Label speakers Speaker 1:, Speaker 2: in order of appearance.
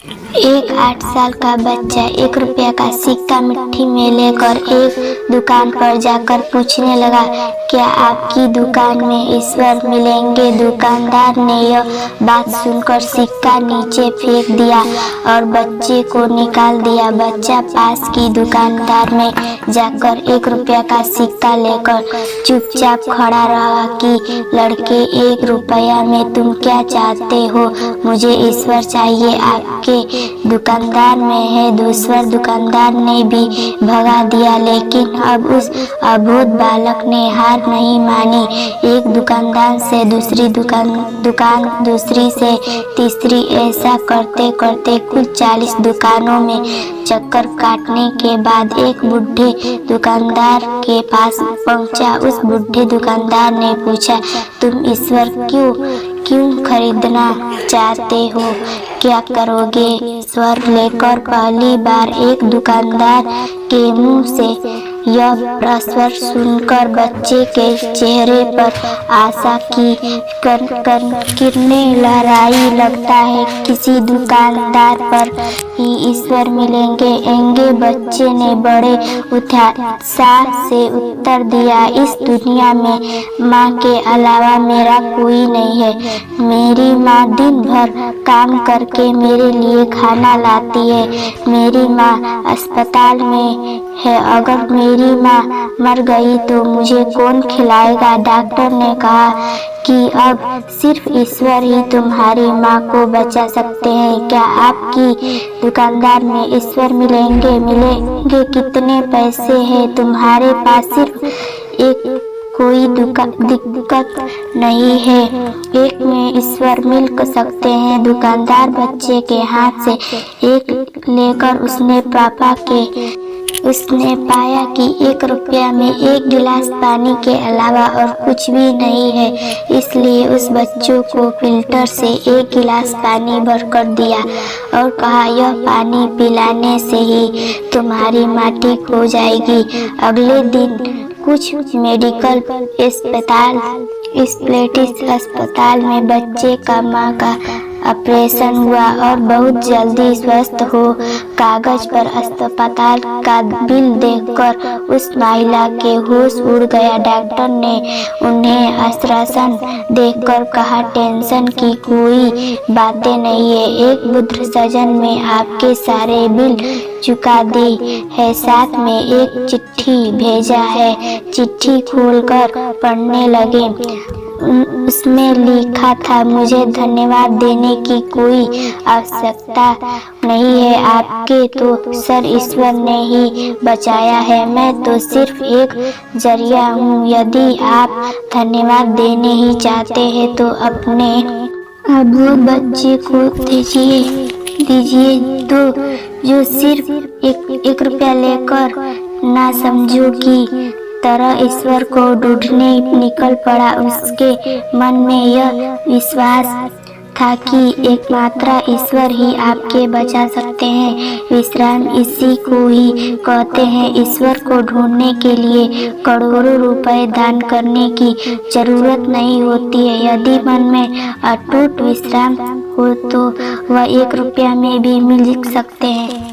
Speaker 1: एक 8 साल का बच्चा 1 रुपया का सिक्का मिट्टी में लेकर एक दुकान पर जाकर पूछने लगा, क्या आपकी दुकान में ईश्वर मिलेंगे? दुकानदार ने यह बात सुनकर सिक्का नीचे फेंक दिया और बच्चे को निकाल दिया। बच्चा पास की दुकानदार में जाकर 1 रुपया का सिक्का लेकर चुपचाप खड़ा रहा कि लड़के, 1 रुपया में तुम क्या चाहते हो? मुझे ईश्वर चाहिए, आपके दुकानदार में है। दूसरा दुकानदार ने भी भगा दिया, लेकिन अब उस अबोध बालक ने हार नहीं मानी। एक दुकानदार से दूसरी दुकान दूसरी से तीसरी, ऐसा करते करते कुल 40 दुकानों में चक्कर काटने के बाद एक बूढ़े दुकानदार के पास पहुंचा। उस बूढ़े दुकानदार ने पूछा, तुम ईश्वर क्यों खरीदना चाहते हो? क्या करोगे? ईश्वर लेकर पहली बार एक दुकानदार के मुंह से यह प्रश्न सुनकर बच्चे के चेहरे पर आशा की किरणें लहराई। लगता है किसी दुकानदार पर ही ईश्वर मिलेंगे। बच्चे ने बड़े उत्साह से उत्तर दिया, इस दुनिया में माँ के अलावा मेरा कोई नहीं है। मेरी माँ दिन भर काम करके मेरे लिए खाना लाती है। मेरी माँ अस्पताल में है, अगर मेरी माँ मर गई तो मुझे कौन खिलाएगा? डॉक्टर ने कहा कि अब सिर्फ ईश्वर ही तुम्हारी माँ को बचा सकते हैं। क्या आपकी दुकानदार में ईश्वर मिलेंगे? कितने पैसे हैं तुम्हारे पास? सिर्फ एक, कोई दिक्कत नहीं है, एक में ईश्वर मिल सकते हैं। दुकानदार बच्चे के हाथ से एक लेकर उसने पाया कि 1 रुपया में 1 गिलास पानी के अलावा और कुछ भी नहीं है। इसलिए उस बच्चों को फिल्टर से 1 गिलास पानी भरकर दिया और कहा, यह पानी पिलाने से ही तुम्हारी माँ ठीक हो जाएगी। अगले दिन कुछ मेडिकल अस्पताल में बच्चे का माँ का ऑपरेशन हुआ और बहुत जल्दी स्वस्थ हो। कागज पर अस्पताल का बिल देखकर उस महिला के होश उड़ गया। डॉक्टर ने उन्हें आश्वासन देकर कहा, टेंशन की कोई बातें नहीं है, एक बुद्ध सजन में आपके सारे बिल चुका दी है, साथ में एक चिट्ठी भेजा है। चिट्ठी खोलकर पढ़ने लगे। उसमें लिखा था, मुझे धन्यवाद देने की कोई आवश्यकता नहीं है, आपके तो सर ईश्वर ने ही बचाया है, मैं तो सिर्फ एक जरिया हूँ। यदि आप धन्यवाद देने ही चाहते हैं तो अपने अबोध बच्चे को दीजिए तो जो सिर्फ एक रुपया लेकर ना समझो की तरह ईश्वर को ढूंढने निकल पड़ा। उसके मन में यह विश्वास था कि एकमात्र ईश्वर ही आपके बचा सकते हैं। विश्राम इसी को ही कहते हैं। ईश्वर को ढूंढने के लिए करोड़ों रुपए दान करने की जरूरत नहीं होती है। यदि मन में अटूट विश्राम हो तो वह 1 रुपया में भी मिल सकते हैं।